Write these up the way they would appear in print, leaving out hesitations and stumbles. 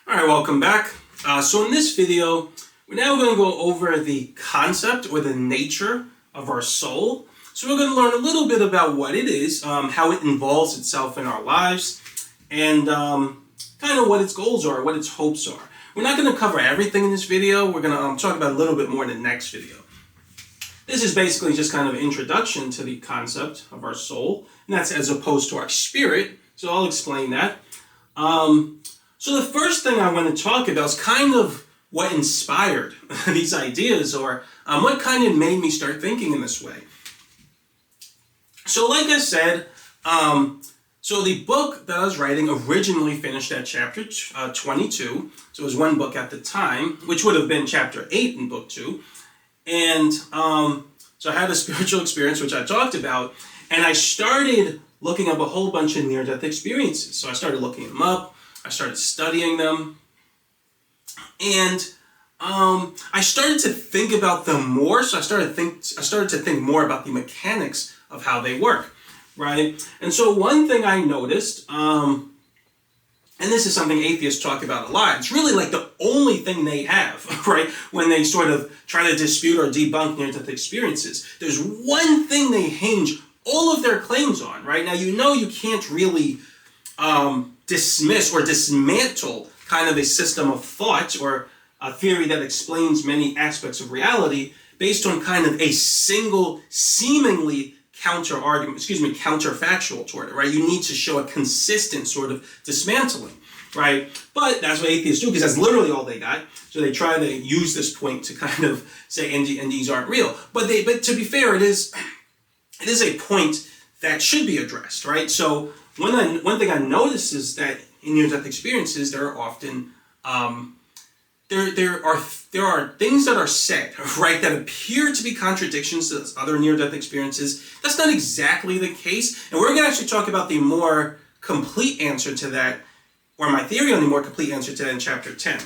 Alright, welcome back. So in this video, we're now going to go over the concept or the nature of our soul. So we're going to learn a little bit about what it is, how it involves itself in our lives, and kind of what its goals are, what its hopes are. We're not going to cover everything in this video. We're going to talk about a little bit more in the next video. This is basically just kind of an introduction to the concept of our soul, and that's as opposed to our spirit. So I'll explain that. So the first thing I want to talk about is kind of what inspired these ideas, or what kind of made me start thinking in this way. So like I said, so the book that I was writing originally finished at chapter 22. So it was one book at the time, which would have been chapter 8 in book 2. And so I had a spiritual experience, which I talked about, and I started looking up a whole bunch of near-death experiences. So I started looking them up. I started studying them, and I started to think about them more. So I started to think more about the mechanics of how they work, right? And so one thing I noticed, and this is something atheists talk about a lot, it's really like the only thing they have, right? When they sort of try to dispute or debunk near-death experiences, there's one thing they hinge all of their claims on, right? Now, you can't really dismiss or dismantle kind of a system of thought or a theory that explains many aspects of reality based on kind of a single seemingly counterfactual toward it, right? You need to show a consistent sort of dismantling, right? But that's what atheists do, because that's literally all they got. So they try to use this point to kind of say NDEs aren't real. But to be fair, it is a point that should be addressed, right? So one thing I notice is that in near-death experiences, there are often there are things that are said, right, that appear to be contradictions to other near-death experiences. That's not exactly the case, and we're going to actually talk about the more complete answer to that, or my theory on the more complete answer to that in chapter 10.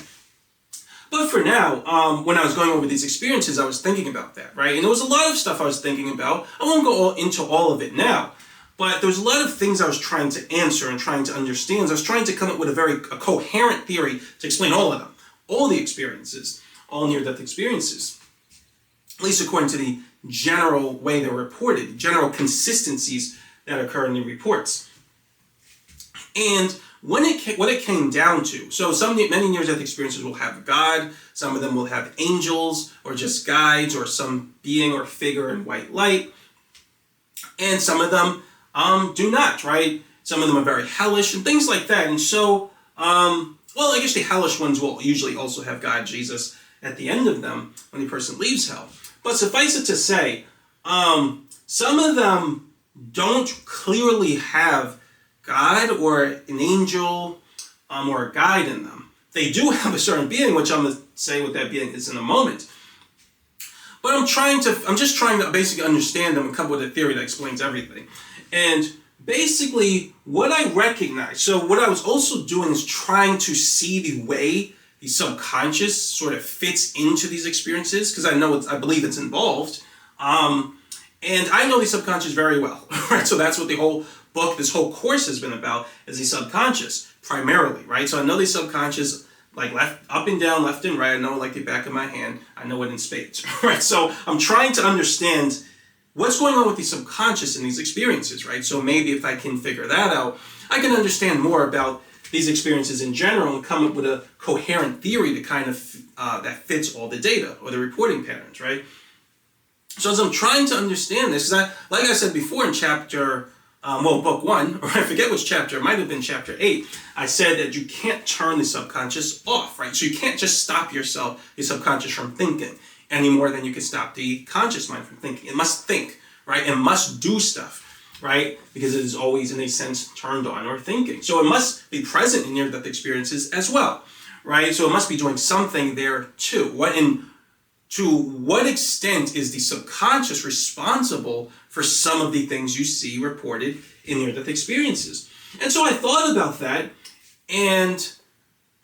But for now, when I was going over these experiences, I was thinking about that, right? And there was a lot of stuff I was thinking about. I won't go into all of it now. But there was a lot of things I was trying to answer and trying to understand. I was trying to come up with a coherent theory to explain all of them, all the experiences, all near-death experiences, at least according to the general way they're reported, general consistencies that occur in the reports. And what it came down to, so many near-death experiences will have God, some of them will have angels, or just guides, or some being or figure in white light, and some of them do not, right? Some of them are very hellish and things like that. And so, I guess the hellish ones will usually also have God, Jesus, at the end of them when the person leaves hell. But suffice it to say, some of them don't clearly have God or an angel or a guide in them. They do have a certain being, which I'm going to say what that being is in a moment. But I'm just trying to basically understand them and come up with a theory that explains everything. And basically, what I recognize, so what I was also doing is trying to see the way the subconscious sort of fits into these experiences, because I believe it's involved. And I know the subconscious very well, right? So that's what the whole book, this whole course has been about, is the subconscious, primarily, right? So I know the subconscious, like up and down, left and right. I know it like the back of my hand. I know it in spades, right? So I'm trying to understand what's going on with the subconscious in these experiences, right? So maybe if I can figure that out, I can understand more about these experiences in general and come up with a coherent theory to kind of that fits all the data or the reporting patterns, right? So as I'm trying to understand this, because like I said before in chapter book 1, or I forget which chapter, it might have been chapter 8, I said that you can't turn the subconscious off, right? So you can't just stop the subconscious from thinking any more than you can stop the conscious mind from thinking. It must think, right? It must do stuff, right? Because it is always, in a sense, turned on or thinking. So it must be present in near-death experiences as well, right? So it must be doing something there too. To what extent is the subconscious responsible for some of the things you see reported in near-death experiences? And so I thought about that, and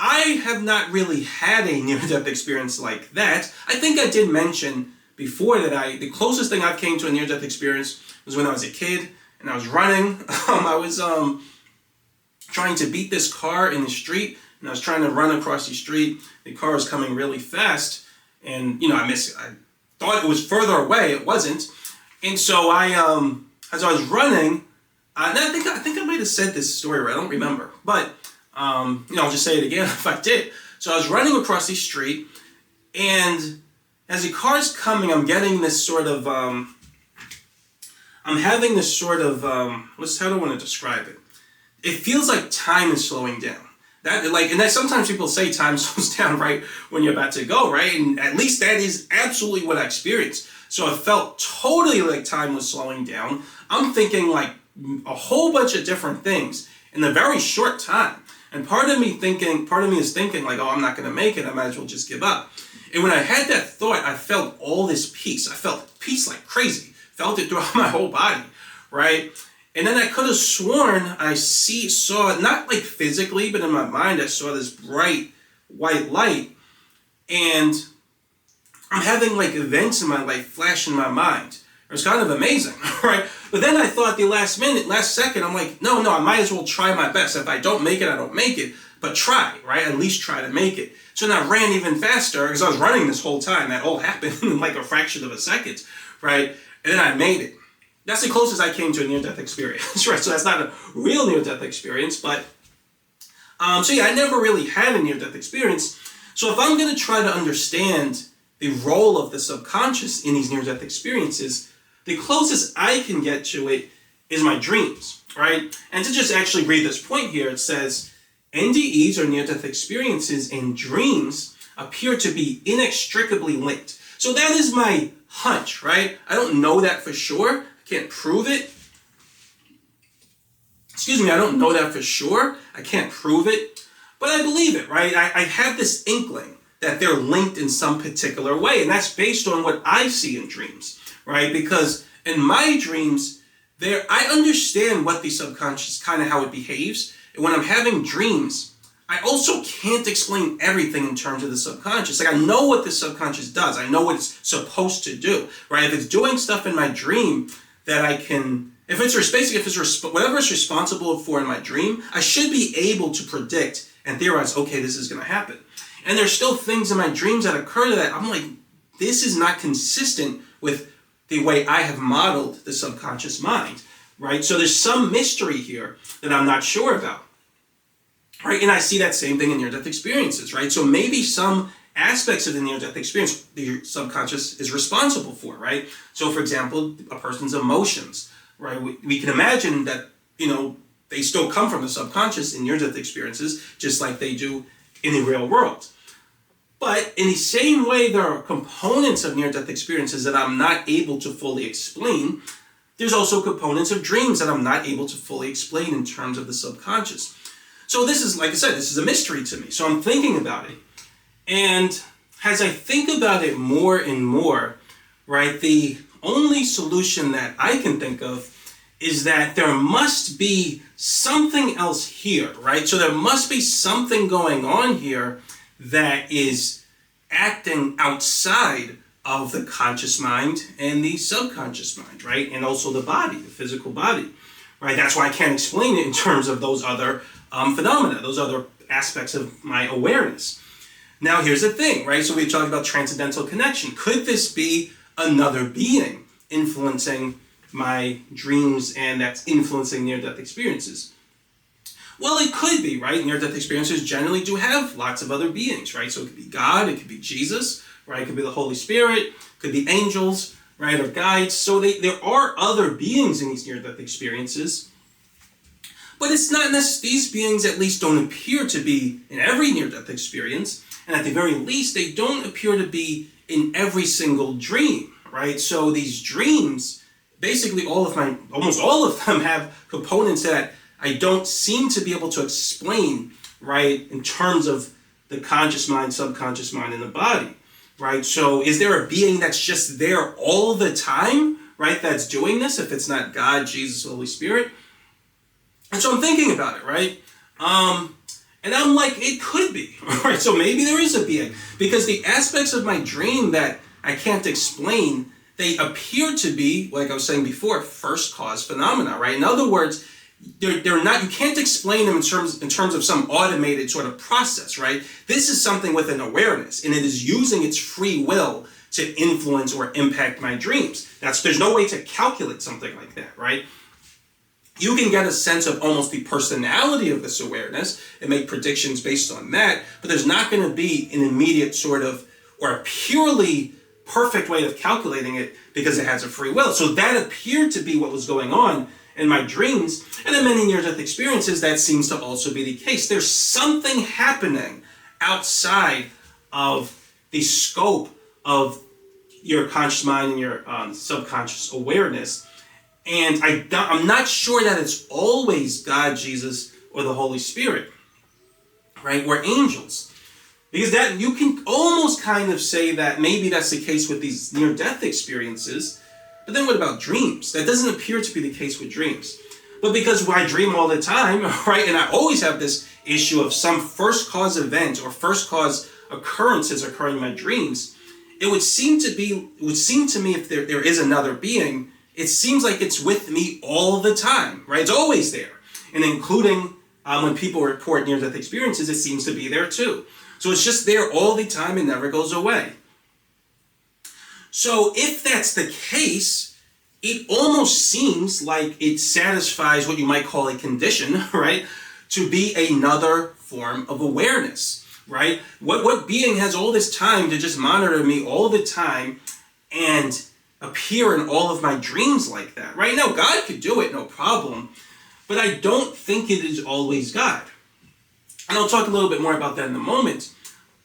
I have not really had a near-death experience like that. I think I did mention before that the closest thing I've came to a near-death experience was when I was a kid and I was running. I was trying to beat this car in the street and I was trying to run across the street. The car was coming really fast, and I thought it was further away. It wasn't, and so as I was running, and I think I might have said this story right. I don't remember, but I'll just say it again if I did. So I was running across the street, and as the car's coming, I'm getting this sort of I'm having this sort of how do I want to describe it? It feels like time is slowing down. And sometimes people say time slows down right when you're about to go, right? And at least that is absolutely what I experienced. So it felt totally like time was slowing down. I'm thinking like a whole bunch of different things in a very short time. And part of me is thinking like, oh, I'm not going to make it. I might as well just give up. And when I had that thought, I felt all this peace. I felt peace like crazy. Felt it throughout my whole body, right? And then I could have sworn I saw it, not like physically, but in my mind, I saw this bright white light. And I'm having like events in my life flash in my mind. It was kind of amazing, right? But then I thought last second, I'm like, no, I might as well try my best. If I don't make it, I don't make it. But try, right? At least try to make it. So then I ran even faster because I was running this whole time. That all happened in like a fraction of a second, right? And then I made it. That's the closest I came to a near-death experience, right? So that's not a real near-death experience, but I never really had a near-death experience. So if I'm going to try to understand the role of the subconscious in these near-death experiences, the closest I can get to it is my dreams, right? And to just actually read this point here, it says, NDEs or near-death experiences and dreams appear to be inextricably linked. So that is my hunch, right? I don't know that for sure. I can't prove it. I don't know that for sure. I can't prove it, but I believe it, right? I have this inkling that they're linked in some particular way, and that's based on what I see in dreams, right? Because in my dreams, I understand what the subconscious, kind of how it behaves, and when I'm having dreams, I also can't explain everything in terms of the subconscious. Like I know what the subconscious does. I know what it's supposed to do, right? If it's doing stuff in my dream that I can, whatever it's responsible for in my dream, I should be able to predict and theorize, okay, this is going to happen. And there's still things in my dreams that occur that I'm like, this is not consistent with the way I have modeled the subconscious mind, right? So there's some mystery here that I'm not sure about. Right, and I see that same thing in near-death experiences, right? So maybe some aspects of the near-death experience the subconscious is responsible for, right? So for example, a person's emotions, right? We can imagine that, they still come from the subconscious in near-death experiences, just like they do in the real world. But in the same way there are components of near-death experiences that I'm not able to fully explain, there's also components of dreams that I'm not able to fully explain in terms of the subconscious. So this is, like I said, this is a mystery to me. So I'm thinking about it. And as I think about it more and more, right, the only solution that I can think of is that there must be something else here, right? So there must be something going on here that is acting outside of the conscious mind and the subconscious mind, right? And also the body, the physical body, right? That's why I can't explain it in terms of those other phenomena, those other aspects of my awareness. Now, here's the thing, right? So we talked about transcendental connection. Could this be another being influencing my dreams and that's influencing near-death experiences? Well, it could be, right? Near-death experiences generally do have lots of other beings, right? So it could be God, it could be Jesus, right? It could be the Holy Spirit, it could be angels, right? Or guides. So there are other beings in these near-death experiences. But it's not necessarily, these beings at least don't appear to be in every near-death experience, and at the very least, they don't appear to be in every single dream, right? So these dreams, basically almost all of them have components that I don't seem to be able to explain, right, in terms of the conscious mind, subconscious mind, and the body, right? So is there a being that's just there all the time, right, that's doing this, if it's not God, Jesus, Holy Spirit? And so I'm thinking about it, right? And I'm like, it could be, right? So maybe there is a being, because the aspects of my dream that I can't explain, they appear to be, like I was saying before, first cause phenomena, right? In other words, they're not, you can't explain them in terms of some automated sort of process, right? This is something with an awareness, and it is using its free will to influence or impact my dreams. There's no way to calculate something like that, right? You can get a sense of almost the personality of this awareness and make predictions based on that, but there's not going to be an immediate sort of, or a purely perfect way of calculating it because it has a free will. So that appeared to be what was going on in my dreams, and in many near-death experiences, that seems to also be the case. There's something happening outside of the scope of your conscious mind and your subconscious awareness. And I'm not sure that it's always God, Jesus, or the Holy Spirit, right? Or angels. Because that you can almost kind of say that maybe that's the case with these near-death experiences. But then what about dreams? That doesn't appear to be the case with dreams. But because I dream all the time, right? And I always have this issue of some first cause event or first cause occurrences occurring in my dreams, it would seem to me if there is another being, it seems like it's with me all the time, right? It's always there. And including when people report near-death experiences, it seems to be there too. So it's just there all the time and never goes away. So if that's the case, it almost seems like it satisfies what you might call a condition, right? To be another form of awareness, right? What being has all this time to just monitor me all the time and appear in all of my dreams like that, right? Now, God could do it, no problem, but I don't think it is always God. And I'll talk a little bit more about that in a moment.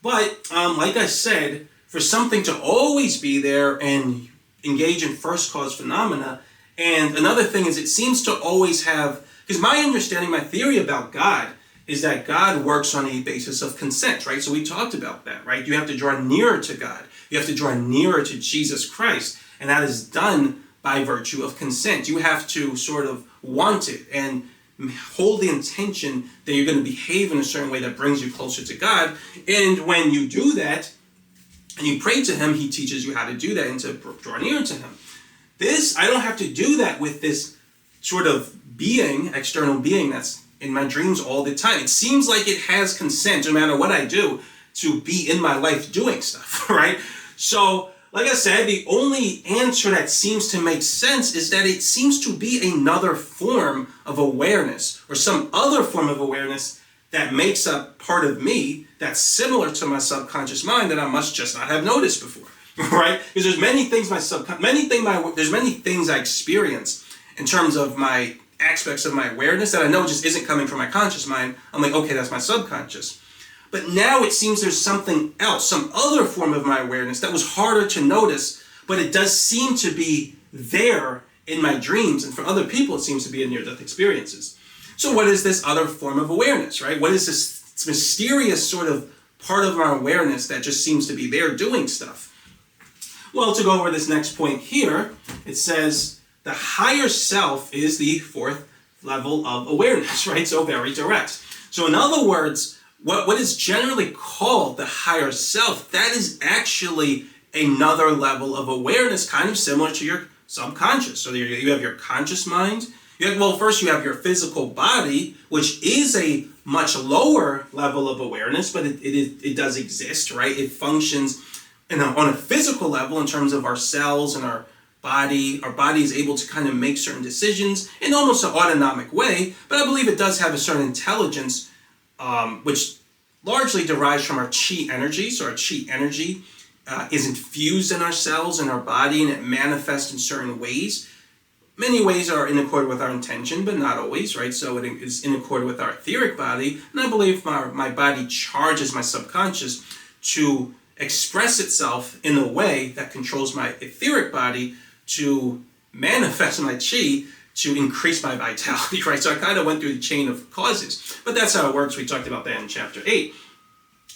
But like I said, for something to always be there and engage in first cause phenomena, and another thing is it seems to always have, because my understanding, my theory about God is that God works on a basis of consent, right? So we talked about that, right? You have to draw nearer to God. You have to draw nearer to Jesus Christ, and that is done by virtue of consent. You have to sort of want it and hold the intention that you're going to behave in a certain way that brings you closer to God. And when you do that, and you pray to Him, He teaches you how to do that and to draw near to Him. I don't have to do that with this sort of being, external being that's in my dreams all the time. It seems like it has consent, no matter what I do, to be in my life doing stuff, right? So, like I said, the only answer that seems to make sense is that it seems to be another form of awareness or some other form of awareness that makes up part of me that's similar to my subconscious mind that I must just not have noticed before, right? Because there's many things there's many things I experience in terms of my aspects of my awareness that I know just isn't coming from my conscious mind. I'm like, okay, that's my subconscious. But now it seems there's something else, some other form of my awareness that was harder to notice, but it does seem to be there in my dreams. And for other people, it seems to be in near-death experiences. So what is this other form of awareness, right? What is this mysterious sort of part of our awareness that just seems to be there doing stuff? Well, to go over this next point here, it says the higher self is the fourth level of awareness, right? So very direct. So in other words, what is generally called the higher self, that is actually another level of awareness, kind of similar to your subconscious. So you have your conscious mind. First you have your physical body, which is a much lower level of awareness, but it does exist, right? It functions on a physical level in terms of our cells and our body. Our body is able to kind of make certain decisions in almost an autonomic way, but I believe it does have a certain intelligence, which largely derives from our chi energy. So our chi energy is infused in our cells and our body, and it manifests in certain ways. Many ways are in accord with our intention, but not always, right? So it is in accord with our etheric body, and I believe my body charges my subconscious to express itself in a way that controls my etheric body to manifest my chi to increase my vitality, right? So I kind of went through the chain of causes, but that's how it works. We talked about that in chapter 8,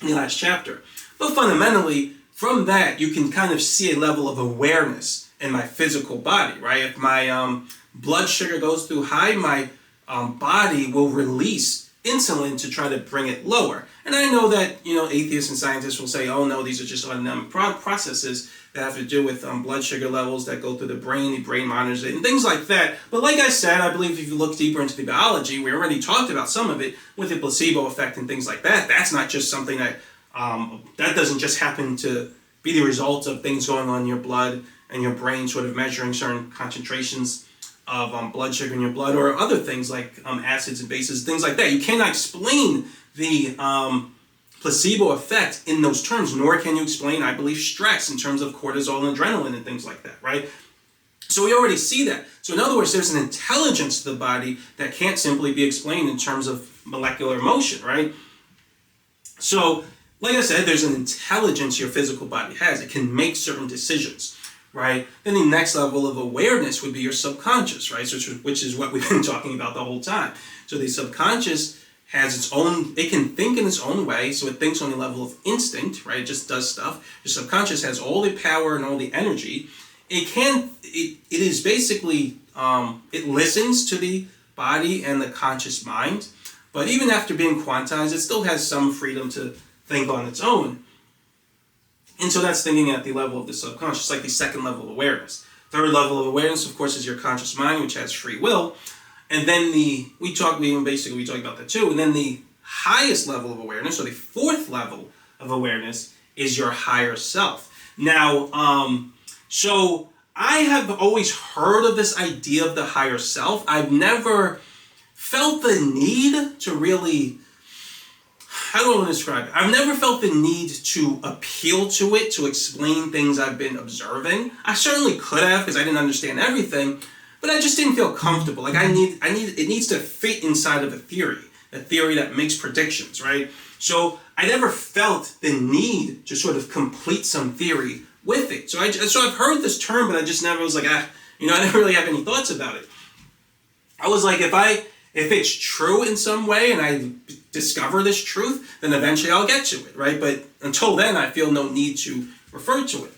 in the last chapter. But fundamentally, from that, you can kind of see a level of awareness in my physical body, right? If my blood sugar goes too high, my body will release insulin to try to bring it lower. And I know that, atheists and scientists will say, oh no, these are just autonomic processes. that have to do with blood sugar levels that go through the brain monitors it, and things like that. But like I said, I believe if you look deeper into the biology, we already talked about some of it with the placebo effect and things like that. That's not just something that, that doesn't just happen to be the result of things going on in your blood and your brain sort of measuring certain concentrations of blood sugar in your blood, or other things like acids and bases, things like that. You cannot explain the placebo effect in those terms, nor can you explain, I believe, stress in terms of cortisol and adrenaline and things like that, right? So we already see that. So in other words, there's an intelligence to the body that can't simply be explained in terms of molecular motion, right? So, like I said, there's an intelligence your physical body has. It can make certain decisions, right? Then the next level of awareness would be your subconscious, right? So, which is what we've been talking about the whole time. So the subconscious has its own, it can think in its own way, so it thinks on the level of instinct, right? It just does stuff. Your subconscious has all the power and all the energy. It is basically, it listens to the body and the conscious mind, but even after being quantized, it still has some freedom to think on its own. And so that's thinking at the level of the subconscious, like the second level of awareness. Third level of awareness, of course, is your conscious mind, which has free will. And then we talk about that too. And then the highest level of awareness, or the fourth level of awareness, is your higher self. Now, so I have always heard of this idea of the higher self. I've never felt the need to really, how do I want to describe it? I've never felt the need to appeal to it, to explain things I've been observing. I certainly could have, because I didn't understand everything. But I just didn't feel comfortable. Like it needs to fit inside of a theory that makes predictions, right? So I never felt the need to sort of complete some theory with it. So I've heard this term, but I just never was like, I never really have any thoughts about it. I was like, if it's true in some way and I discover this truth, then eventually I'll get to it, right? But until then, I feel no need to refer to it.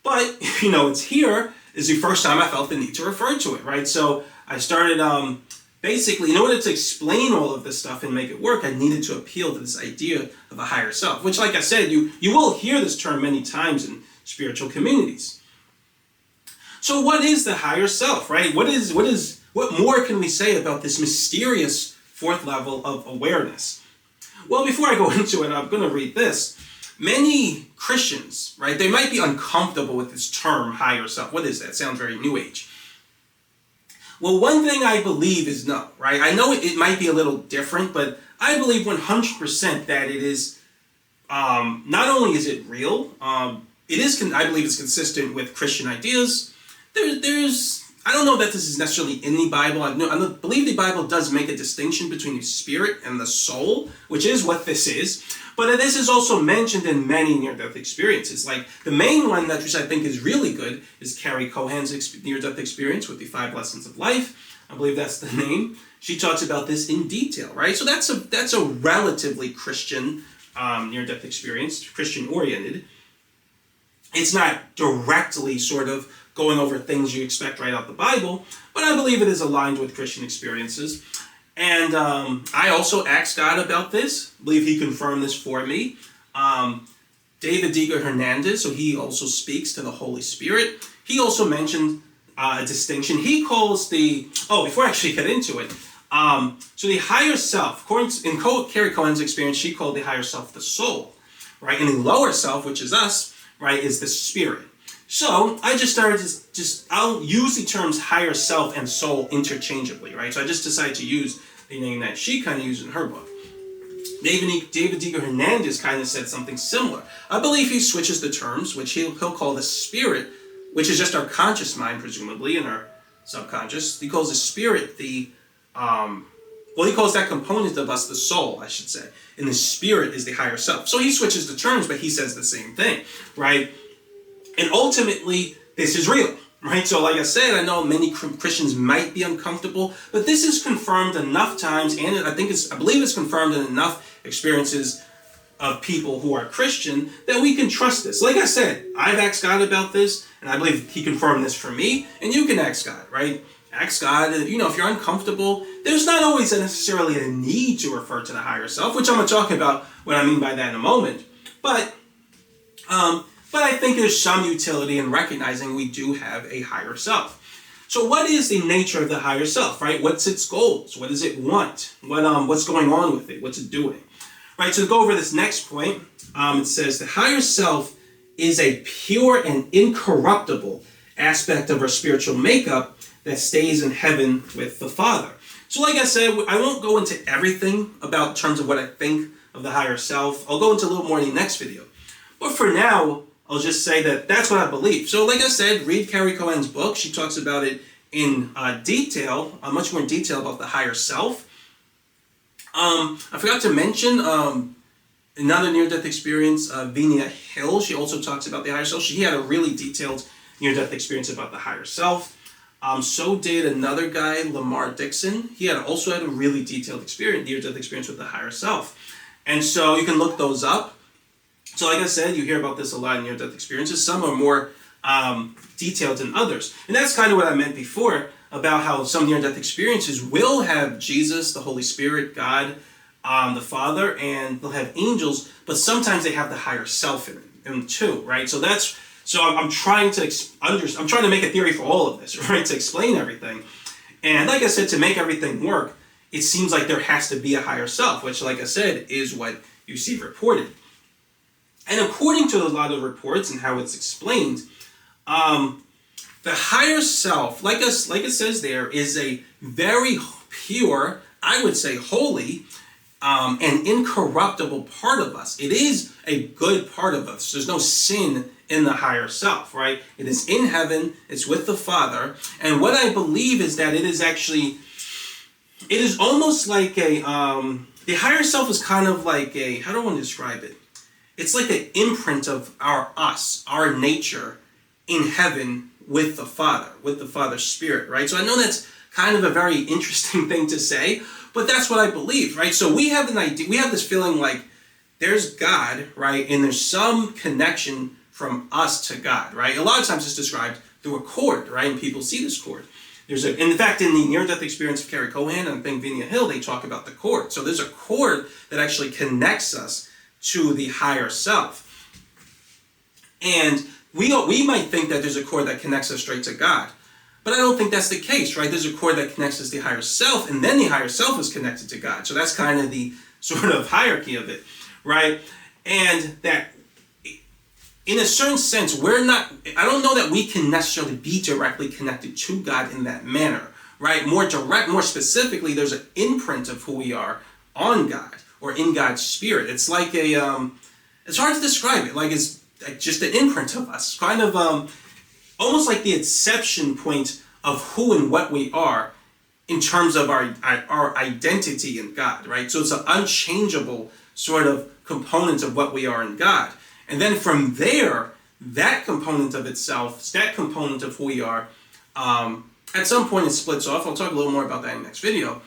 But, it's here is the first time I felt the need to refer to it, right? So I started, basically, in order to explain all of this stuff and make it work, I needed to appeal to this idea of a higher self, which, like I said, you will hear this term many times in spiritual communities. So what is the higher self, right? What more can we say about this mysterious fourth level of awareness? Well, before I go into it, I'm going to read this. Many Christians, right, they might be uncomfortable with this term, higher self. What is that? It sounds very New Age. Well, one thing I believe is no, right? I know it might be a little different, but I believe 100% that it is, not only is it real, I believe it's consistent with Christian ideas. I don't know that this is necessarily in the Bible. I believe the Bible does make a distinction between the spirit and the soul, which is what this is. But this is also mentioned in many near-death experiences. Like the main one which I think is really good is Carrie Cohen's near-death experience with the 5 Lessons of Life. I believe that's the name. She talks about this in detail, right? So that's a relatively Christian near-death experience, Christian-oriented. It's not directly sort of going over things you expect right out the Bible, but I believe it is aligned with Christian experiences. And I also asked God about this. I believe he confirmed this for me. David Diga Hernandez, so he also speaks to the Holy Spirit. He also mentioned a distinction. He calls before I actually get into it, so the higher self, in Carrie Cohen's experience, she called the higher self the soul, right? And the lower self, which is us, right, is the spirit. So I just started I'll use the terms higher self and soul interchangeably, right? So I just decided to use the name that she kind of used in her book. David Diga Hernandez kind of said something similar. I believe he switches the terms, which he'll call the spirit, which is just our conscious mind, presumably, and our subconscious. He calls the spirit he calls that component of us the soul, I should say. And the spirit is the higher self. So he switches the terms, but he says the same thing, right? And ultimately, this is real, right? So like I said, I know many Christians might be uncomfortable, but this is confirmed enough times, and I believe it's confirmed in enough experiences of people who are Christian that we can trust this. Like I said, I've asked God about this, and I believe he confirmed this for me, and you can ask God, right? Ask God, if you're uncomfortable, there's not always necessarily a need to refer to the higher self, which I'm going to talk about what I mean by that in a moment. But But I think there's some utility in recognizing we do have a higher self. So what is the nature of the higher self, right? What's its goals? What does it want? What's going on with it? What's it doing? Right, so to go over this next point, it says the higher self is a pure and incorruptible aspect of our spiritual makeup that stays in heaven with the Father. So like I said, I won't go into everything about in terms of what I think of the higher self. I'll go into a little more in the next video. But for now, I'll just say that that's what I believe. So like I said, read Carrie Cohen's book. She talks about it in detail, much more in detail about the higher self. I forgot to mention another near-death experience, Vinia Hill. She also talks about the higher self. She had a really detailed near-death experience about the higher self. So did another guy, Lamar Dixon. He also had a really detailed experience, near-death experience with the higher self. And so you can look those up. So like I said, you hear about this a lot in near-death experiences. Some are more detailed than others. And that's kind of what I meant before about how some near-death experiences will have Jesus, the Holy Spirit, God, the Father, and they'll have angels, but sometimes they have the higher self in them too, right? So I'm trying to make a theory for all of this, right? To explain everything. And like I said, to make everything work, it seems like there has to be a higher self, which like I said, is what you see reported. And according to a lot of reports and how it's explained, the higher self, like it says there, is a very pure, I would say holy, and incorruptible part of us. It is a good part of us. There's no sin in the higher self, right? It is in heaven. It's with the Father. And what I believe is that it is almost like the higher self is kind of like how do I want to describe it? It's like an imprint of our nature in heaven with the Father, with the Father's Spirit, right? So I know that's kind of a very interesting thing to say, but that's what I believe, right? So we have an idea, we have this feeling like there's God, right? And there's some connection from us to God, right? A lot of times it's described through a cord, right? And people see this cord. In fact, in the near-death experience of Carrie Cohen and I think Vinia Hill, they talk about the cord. So there's a cord that actually connects us to the higher self. And we might think that there's a cord that connects us straight to God. But I don't think that's the case, right? There's a cord that connects us to the higher self, and then the higher self is connected to God. So that's kind of the sort of hierarchy of it, right? And that, in a certain sense, I don't know that we can necessarily be directly connected to God in that manner, right? More specifically, there's an imprint of who we are on God, or in God's Spirit. It's like it's hard to describe it, like it's like just an imprint of us, kind of almost like the inception point of who and what we are in terms of our identity in God, right? So it's an unchangeable sort of component of what we are in God. And then from there, that component of itself, that component of who we are, at some point it splits off. I'll talk a little more about that in the next video.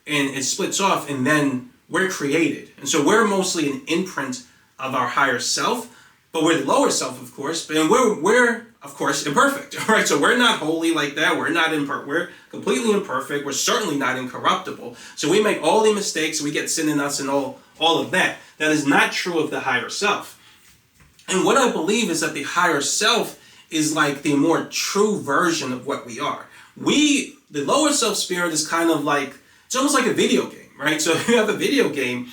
And it splits off, and then we're created. And so we're mostly an imprint of our higher self, but we're the lower self, of course, and we're of course imperfect, right? So we're not holy like that. We're completely imperfect. We're certainly not incorruptible. So we make all the mistakes, we get sin in us and all of that. That is not true of the higher self. And what I believe is that the higher self is like the more true version of what we are. The lower self spirit is kind of like, it's almost like a video game, right? So if you have a video game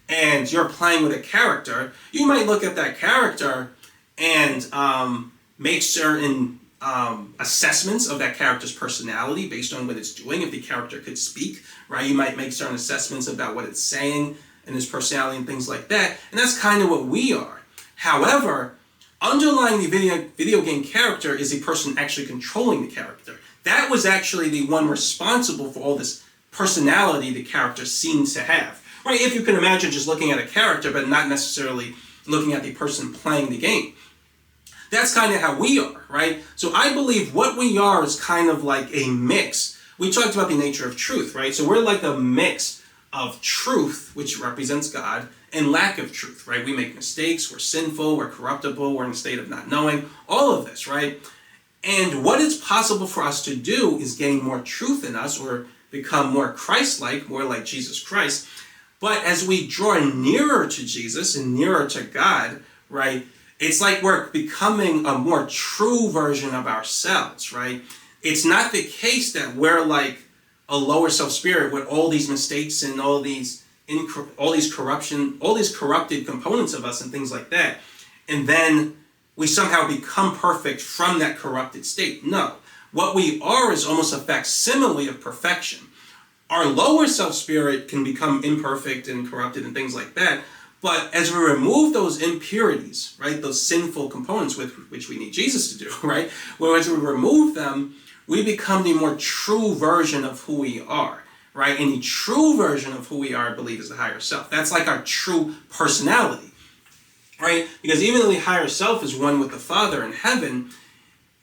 and you're playing with a character, you might look at that character and make certain assessments of that character's personality based on what it's doing. If the character could speak, right, you might make certain assessments about what it's saying and its personality and things like that. And that's kind of what we are. However, underlying the video game character is the person actually controlling the character. That was actually the one responsible for all this personality the character seems to have. Right? If you can imagine just looking at a character but not necessarily looking at the person playing the game. That's kind of how we are, right? So I believe what we are is kind of like a mix. We talked about the nature of truth, right? So we're like a mix of truth, which represents God, and lack of truth, right? We make mistakes, we're sinful, we're corruptible, we're in a state of not knowing, all of this, right? And what is possible for us to do is gain more truth in us or become more Christ-like, more like Jesus Christ. But as we draw nearer to Jesus and nearer to God, right, It's like we're becoming a more true version of ourselves, right? It's not the case that we're like a lower self spirit with all these mistakes and all these corruption, all these corrupted components of us and things like that. And then we somehow become perfect from that corrupted state. No. What we are is almost a facsimile of perfection. Our lower self spirit can become imperfect and corrupted and things like that. But as we remove those impurities, right, those sinful components with which we need Jesus to do, right, well, as we remove them, we become the more true version of who we are, right? And the true version of who we are, I believe, is the higher self. That's like our true personality, right? Because even though the higher self is one with the Father in heaven,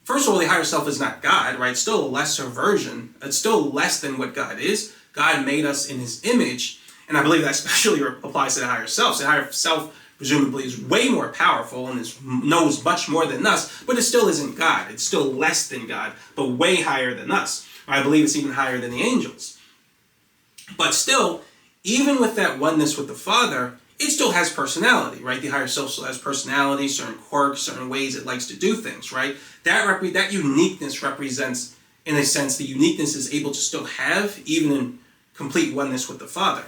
first of all, the higher self is not God, right? It's still a lesser version. It's still less than what God is. God made us in his image, and I believe that especially applies to the higher self. So the higher self presumably is way more powerful and knows much more than us, but it still isn't God. It's still less than God, but way higher than us. I believe it's even higher than the angels. But still, even with that oneness with the Father, it still has personality, right? The higher self still has personality, certain quirks, certain ways it likes to do things, right? That uniqueness represents, in a sense, the uniqueness is able to still have, even in complete oneness with the Father.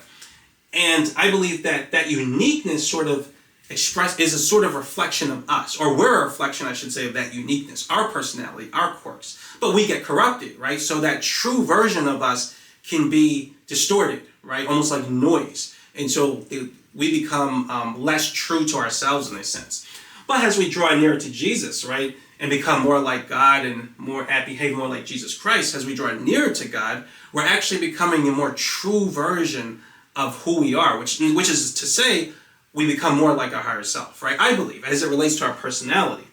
And I believe that uniqueness sort of is a sort of reflection of us, or we're a reflection, I should say, of that uniqueness, our personality, our quirks. But we get corrupted, right? So that true version of us can be distorted, right? Almost like noise. And so we become less true to ourselves in a sense. But as we draw nearer to Jesus, right, and become more like God and behave more like Jesus Christ, as we draw nearer to God, we're actually becoming a more true version of who we are, which is to say, we become more like our higher self, right? I believe, as it relates to our personality,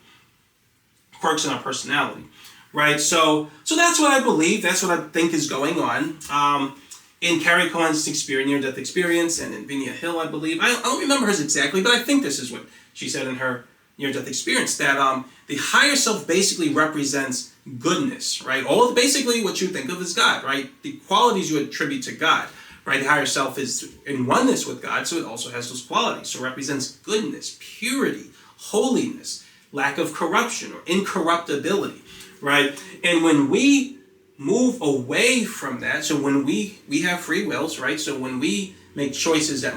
quirks in our personality, right? So that's what I believe. That's what I think is going on. In Carrie Cohen's near-death experience, and in Vinia Hill, I believe. I don't remember hers exactly, but I think this is what she said in her near-death experience, that the higher self basically represents goodness, right? Basically what you think of as God, right? The qualities you attribute to God, right? The higher self is in oneness with God, so it also has those qualities. So it represents goodness, purity, holiness, lack of corruption, or incorruptibility, right? And when we move away from that, so when we have free wills, right? So when we make choices that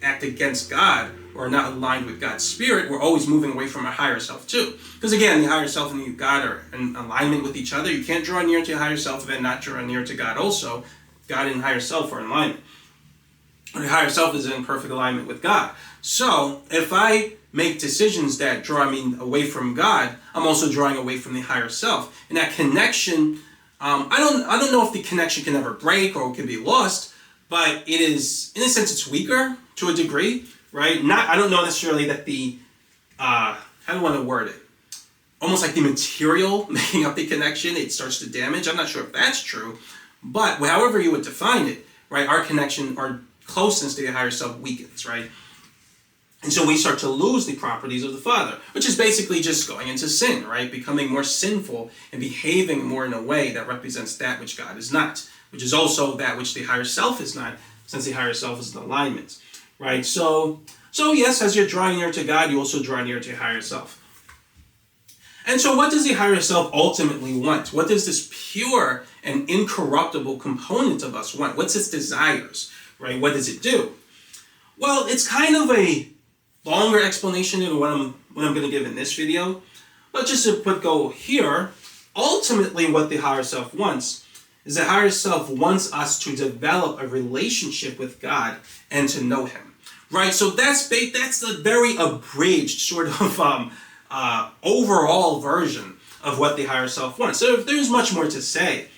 act against God or are not aligned with God's spirit, we're always moving away from our higher self too. Because again, the higher self and God are in alignment with each other. You can't draw near to your higher self and then not draw near to God also. God and higher self are in alignment. The higher self is in perfect alignment with God. So if I make decisions that draw me away from God, I'm also drawing away from the higher self. And that connection, I don't know if the connection can ever break or can be lost, but it is, in a sense, it's weaker to a degree, right? I don't know necessarily that how do I want to word it? Almost like the material making up the connection, it starts to damage. I'm not sure if that's true, but however you would define it, right? Our connection, our closeness to the higher self weakens, right? And so we start to lose the properties of the Father, which is basically just going into sin, right? Becoming more sinful and behaving more in a way that represents that which God is not, which is also that which the higher self is not, since the higher self is in alignment, right? So yes, as you're drawing near to God, you also draw near to your higher self. And so what does the higher self ultimately want? What does this pure and incorruptible component of us want? What's its desires, right? What does it do? Well, it's kind of a longer explanation than what I'm going to give in this video. But just to go here, ultimately what the higher self wants is the higher self wants us to develop a relationship with God and to know him, right? So that's the very abridged sort of overall version of what the higher self wants. So there's much more to say,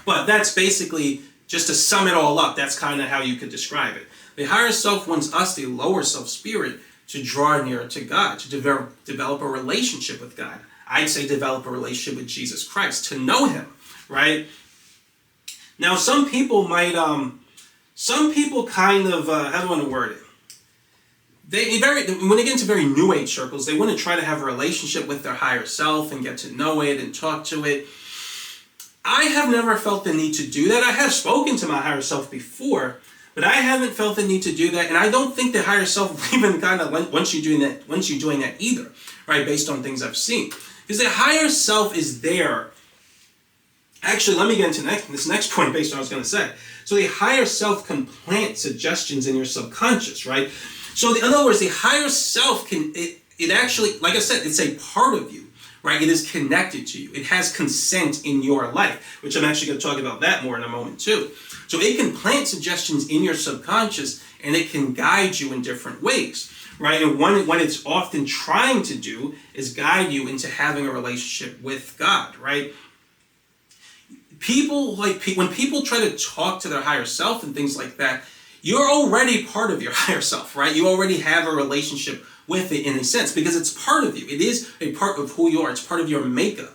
but that's basically, just to sum it all up, that's kind of how you could describe it. The higher self wants us, the lower self spirit, to draw near to God, to develop a relationship with God. I'd say develop a relationship with Jesus Christ, to know him, right? Now, some people kind of, how do I want to word it? When they get into very New Age circles, they want to try to have a relationship with their higher self and get to know it and talk to it. I have never felt the need to do that. I have spoken to my higher self before, But I haven't felt the need to do that, and I don't think the higher self even kind of once you're doing that either, right? Based on things I've seen, because the higher self is there. Actually, let me get into this next point based on what I was going to say. So the higher self can plant suggestions in your subconscious, right? So in other words, the higher self it actually, like I said, it's a part of you, right? It is connected to you. It has consent in your life, which I'm actually going to talk about that more in a moment too. So it can plant suggestions in your subconscious, and it can guide you in different ways, right? And what it's often trying to do is guide you into having a relationship with God, right? When people try to talk to their higher self and things like that, you're already part of your higher self, right? You already have a relationship with it in a sense, because it's part of you. It is a part of who you are. It's part of your makeup.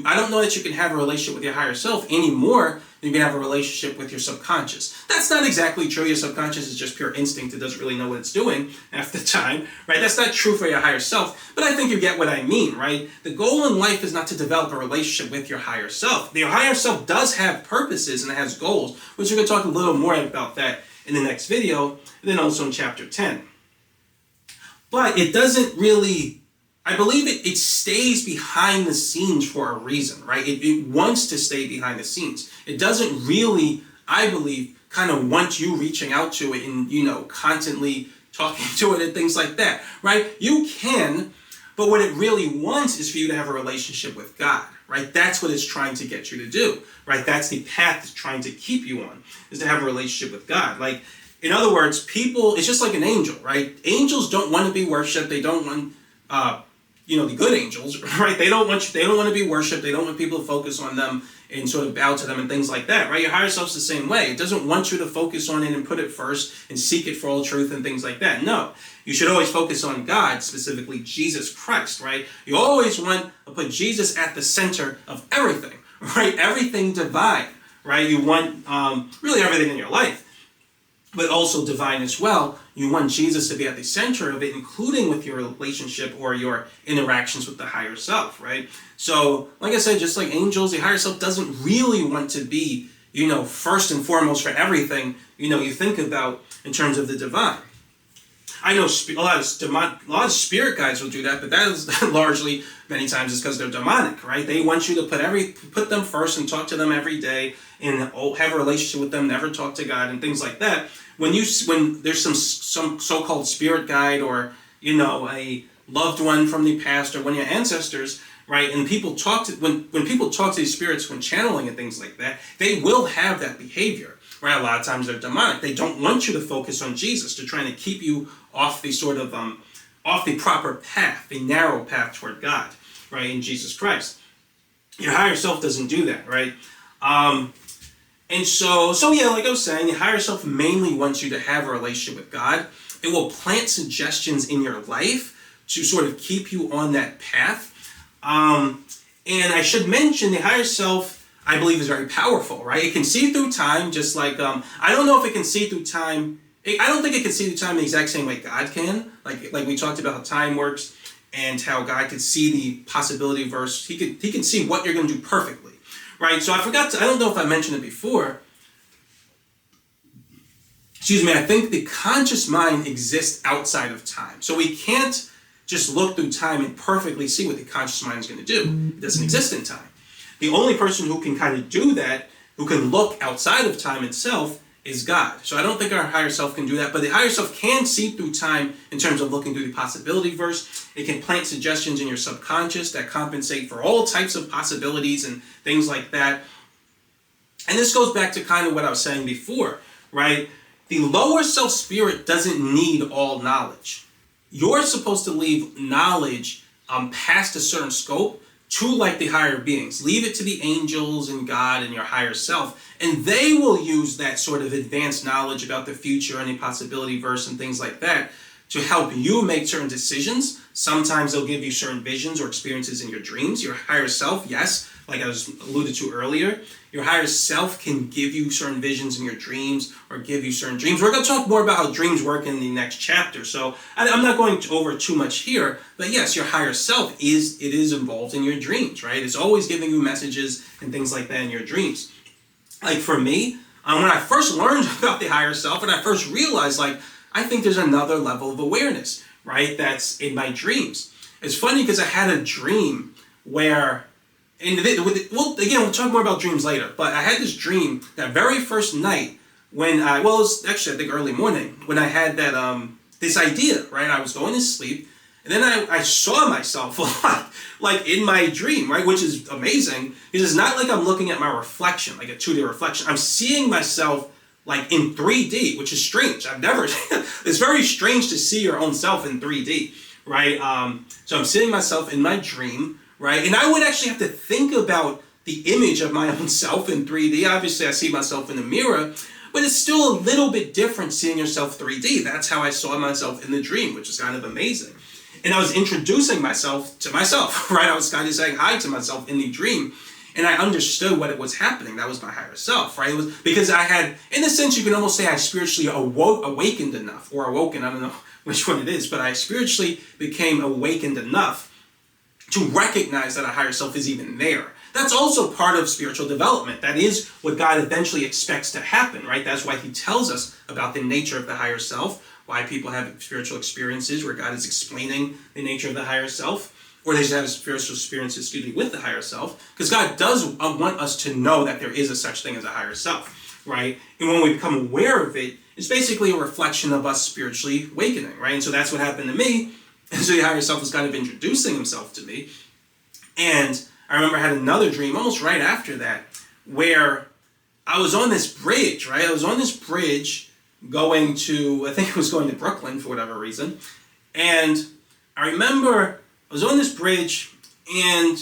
I don't know that you can have a relationship with your higher self any more than you can have a relationship with your subconscious. That's not exactly true. Your subconscious is just pure instinct. It doesn't really know what it's doing half the time, right? That's not true for your higher self, but I think you get what I mean, right? The goal in life is not to develop a relationship with your higher self. Your higher self does have purposes and it has goals, which we're going to talk a little more about that in the next video, and then also in chapter 10. But it doesn't really, I believe it stays behind the scenes for a reason, right? It wants to stay behind the scenes. It doesn't really, I believe, kind of want you reaching out to it and, constantly talking to it and things like that, right? You can, but what it really wants is for you to have a relationship with God, right? That's what it's trying to get you to do, right? That's the path it's trying to keep you on, is to have a relationship with God. Like, in other words, it's just like an angel, right? Angels don't want to be worshipped. They don't want, the good angels, right? They don't want to be worshipped. They don't want people to focus on them and sort of bow to them and things like that, right? Your higher self's the same way. It doesn't want you to focus on it and put it first and seek it for all truth and things like that. No, you should always focus on God, specifically Jesus Christ, right? You always want to put Jesus at the center of everything, right? Everything divine, right? You want really everything in your life, but also divine as well. You want Jesus to be at the center of it, including with your relationship or your interactions with the higher self, right? So, like I said, just like angels, the higher self doesn't really want to be, first and foremost for everything, you think about in terms of the divine. I know a lot of spirit guides will do that, but that is largely, many times, is because they're demonic, right? They want you to put them first and talk to them every day and have a relationship with them, never talk to God and things like that. When there's some so-called spirit guide or a loved one from the past or one of your ancestors, right? And people when people talk to these spirits when channeling and things like that, they will have that behavior, right? A lot of times they're demonic. They don't want you to focus on Jesus. They're trying to keep you off the sort of off the proper path, the narrow path toward God, right? In Jesus Christ. Your higher self doesn't do that, right? And so yeah, like I was saying, the higher self mainly wants you to have a relationship with God. It will plant suggestions in your life to sort of keep you on that path. And I should mention, the higher self, I believe, is very powerful, right? It can see through time, just like, I don't know if it can see through time. I don't think it can see through time the exact same way God can. Like we talked about how time works and how God could see the possibility verse. He can see what you're going to do perfectly. Right, so I don't know if I mentioned it before. I think the conscious mind exists outside of time. So we can't just look through time and perfectly see what the conscious mind is going to do. It doesn't exist in time. The only person who can kind of do that, who can look outside of time itself, is God. So I don't think our higher self can do that, but the higher self can see through time in terms of looking through the possibility verse. It can plant suggestions in your subconscious that compensate for all types of possibilities and things like that. And this goes back to kind of what I was saying before, right? The lower self spirit doesn't need all knowledge. You're supposed to leave knowledge past a certain scope to like the higher beings. Leave it to the angels and God and your higher self, and they will use that sort of advanced knowledge about the future and the possibility verse and things like that to help you make certain decisions. Sometimes they'll give you certain visions or experiences in your dreams. Your higher self, yes, like I was alluded to earlier, your higher self can give you certain visions in your dreams or give you certain dreams. We're going to talk more about how dreams work in the next chapter, so I'm not going over too much here, but yes, your higher self is involved in your dreams, right? It's always giving you messages and things like that in your dreams. Like for me, When I first learned about the higher self and I first realized, like, I think there's another level of awareness, right, that's in my dreams. It's funny because I had a dream where, we'll talk more about dreams later, but I had this dream that very first night when it was actually, I think, early morning, when I had that, this idea, right? I was going to sleep, and then I saw myself like in my dream, right? Which is amazing, because it's not like I'm looking at my reflection, like a 2D reflection. I'm seeing myself like in 3D, which is strange. It's very strange to see your own self in 3D, right? So I'm seeing myself in my dream, right? And I would actually have to think about the image of my own self in 3D. Obviously, I see myself in the mirror, but it's still a little bit different seeing yourself 3D. That's how I saw myself in the dream, which is kind of amazing. And I was introducing myself to myself, right? I was kind of saying hi to myself in the dream. And I understood what was happening. That was my higher self, right? It was because I had, in a sense, you can almost say I spiritually awakened enough, or awoken, I don't know which one it is, but I spiritually became awakened enough to recognize that a higher self is even there. That's also part of spiritual development. That is what God eventually expects to happen, right? That's why he tells us about the nature of the higher self, why people have spiritual experiences where God is explaining the nature of the higher self, or they have spiritual experiences, with the higher self, because God does want us to know that there is a such thing as a higher self, right? And when we become aware of it, it's basically a reflection of us spiritually awakening, right? And so that's what happened to me. And so the higher self was kind of introducing himself to me. And I remember I had another dream almost right after that, where I was on this bridge, right? I was on this bridge going to, I think it was going to Brooklyn for whatever reason. And I remember I was on this bridge, and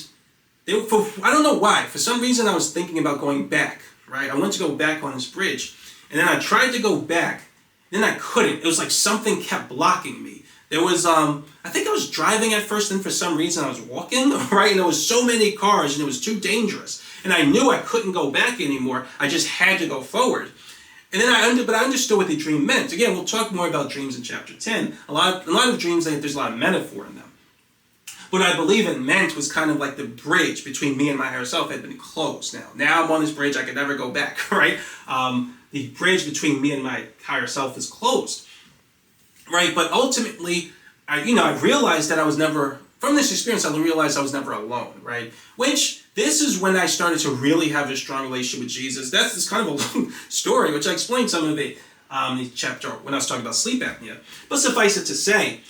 I don't know why, for some reason I was thinking about going back, right? I wanted to go back on this bridge. And then I tried to go back, then I couldn't. It was like something kept blocking me. There was, I think I was driving at first, and for some reason I was walking, right? And there was so many cars, and it was too dangerous. And I knew I couldn't go back anymore. I just had to go forward. And then I understood what the dream meant. Again, we'll talk more about dreams in chapter 10. A lot of dreams, there's a lot of metaphor in them. What I believe it meant was kind of like the bridge between me and my higher self had been closed now. Now I'm on this bridge, I could never go back, right? The bridge between me and my higher self is closed, right? But ultimately, I realized that I was never, from this experience, I realized I was never alone, right? Which, this is when I started to really have a strong relationship with Jesus. That's kind of a long story, which I explained some of it in the chapter when I was talking about sleep apnea. But suffice it to say,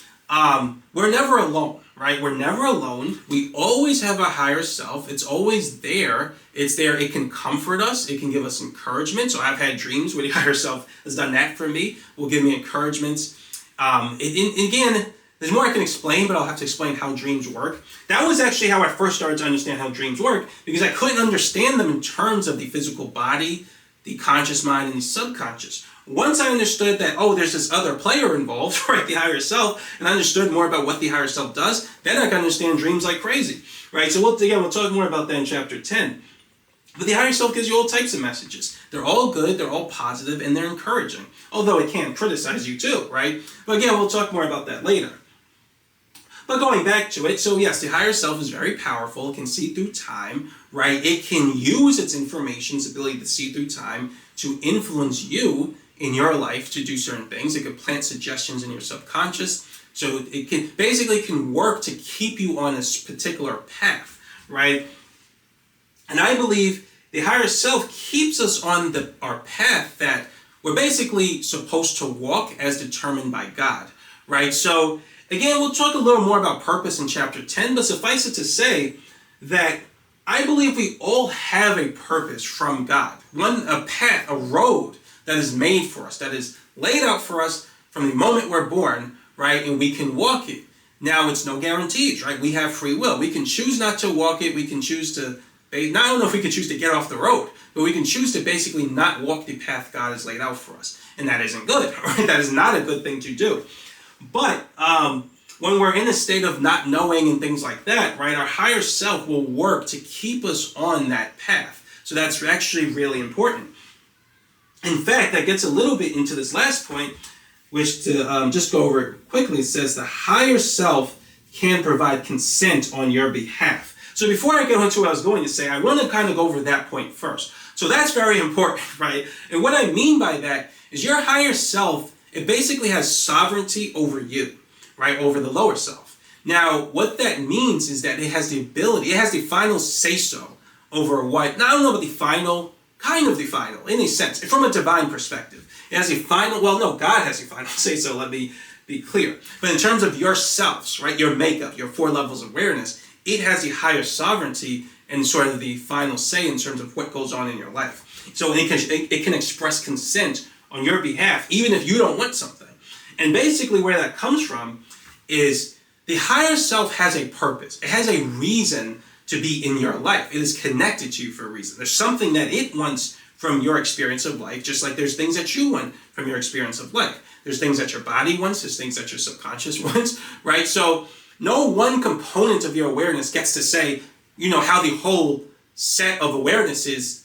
we're never alone, right? We're never alone. We always have a higher self. It's always there. It's there. It can comfort us. It can give us encouragement. So I've had dreams where the higher self has done that for me. Will give me encouragements. Again, there's more I can explain, but I'll have to explain how dreams work. That was actually how I first started to understand how dreams work, because I couldn't understand them in terms of the physical body, the conscious mind, and the subconscious. Once I understood that, there's this other player involved, right, the higher self, and I understood more about what the higher self does, then I can understand dreams like crazy, right? So we'll talk more about that in chapter 10. But the higher self gives you all types of messages. They're all good, they're all positive, and they're encouraging. Although it can criticize you too, right? But again, we'll talk more about that later. But going back to it, so yes, the higher self is very powerful. It can see through time, right? It can use its information, its ability to see through time, to influence you in your life to do certain things. It can plant suggestions in your subconscious. So it can work to keep you on this particular path, right? And I believe the higher self keeps us on our path that we're basically supposed to walk as determined by God, right? So again, we'll talk a little more about purpose in chapter 10, but suffice it to say that I believe we all have a purpose from God. A path, a road that is made for us, that is laid out for us from the moment we're born, right? And we can walk it. Now, it's no guarantees, right? We have free will. We can choose not to walk it. We can choose to, I don't know if we can choose to get off the road, but we can choose to basically not walk the path God has laid out for us. And that isn't good, right? That is not a good thing to do. But when we're in a state of not knowing and things like that, right, our higher self will work to keep us on that path. So that's actually really important. In fact, that gets a little bit into this last point, which to just go over it quickly, it says the higher self can provide consent on your behalf. So before I get into what I was going to say, I want to kind of go over that point first. So that's very important, right? And what I mean by that is your higher self, it basically has sovereignty over you, right? Over the lower self. Now, what that means is that it has the ability, it has the final say-so over what, now I don't know about the final, kind of the final, in a sense, from a divine perspective. It has a final, well, no, God has a final say-so, let me be clear. But in terms of yourselves, right, your makeup, your 4 levels of awareness, it has the higher sovereignty and sort of the final say in terms of what goes on in your life. So it can express consent on your behalf, even if you don't want something. And basically where that comes from is the higher self has a purpose. It has a reason to be in your life. It is connected to you for a reason. There's something that it wants from your experience of life, just like there's things that you want from your experience of life. There's things that your body wants, there's things that your subconscious wants, right? So no one component of your awareness gets to say, how the whole set of awarenesses,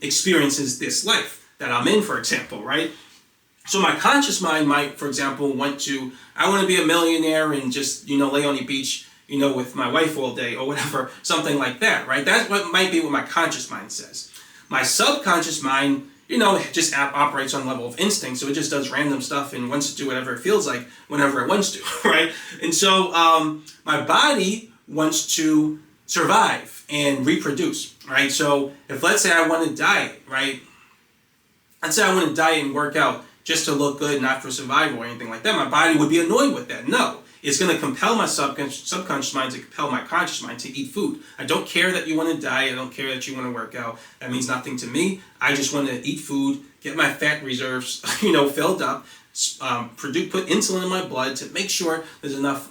experiences this life that I'm in, for example, right? So my conscious mind might, for example, I want to be a millionaire and just, lay on the beach, with my wife all day or whatever, something like that, right? That's what might be what my conscious mind says. My subconscious mind, it just operates on the level of instinct, so it just does random stuff and wants to do whatever it feels like whenever it wants to, right? And so my body wants to survive and reproduce, right? So if, let's say I want to diet, right? Let's say I want to diet and work out just to look good, not for survival or anything like that. My body would be annoyed with that. No. It's going to compel my subconscious mind to compel my conscious mind to eat food. I don't care that you want to diet. I don't care that you want to work out. That means nothing to me. I just want to eat food, get my fat reserves, filled up, put insulin in my blood to make sure there's enough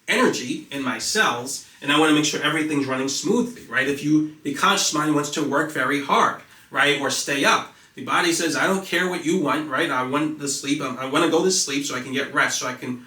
energy in my cells, and I want to make sure everything's running smoothly, right? The conscious mind wants to work very hard, right, or stay up. The body says, I don't care what you want, right? I want to sleep. I want to go to sleep so I can get rest, so I can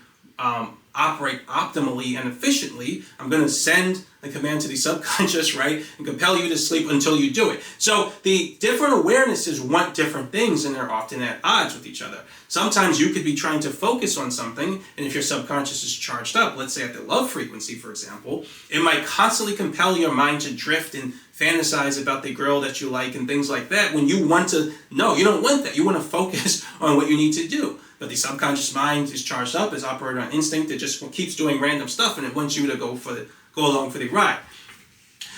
operate optimally and efficiently. I'm going to send the command to the subconscious, right, and compel you to sleep until you do it. So the different awarenesses want different things, and they're often at odds with each other. Sometimes you could be trying to focus on something, and if your subconscious is charged up, let's say at the love frequency, for example, it might constantly compel your mind to drift and fantasize about the girl that you like and things like that, when you want to, no, you don't want that. You want to focus on what you need to do. But the subconscious mind is charged up, is operating on instinct. It just keeps doing random stuff, and it wants you to go along for the ride.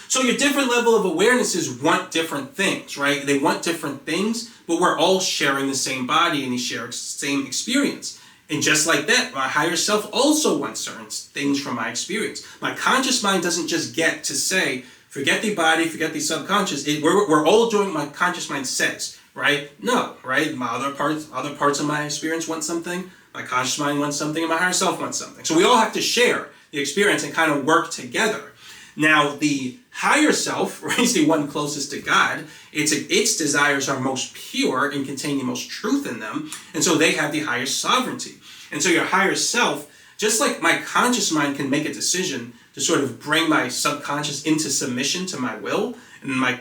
So your different level of awarenesses want different things, right? They want different things, but we're all sharing the same body and the same experience. And just like that, my higher self also wants certain things from my experience. My conscious mind doesn't just get to say, forget the body, forget the subconscious. We're all doing what my conscious mind says. Right? No, right? My other parts of my experience want something, my conscious mind wants something, and my higher self wants something. So we all have to share the experience and kind of work together. Now, the higher self, right, is the one closest to God. Its desires are most pure and contain the most truth in them, and so they have the highest sovereignty. And so your higher self, just like my conscious mind can make a decision to sort of bring my subconscious into submission to my will, and my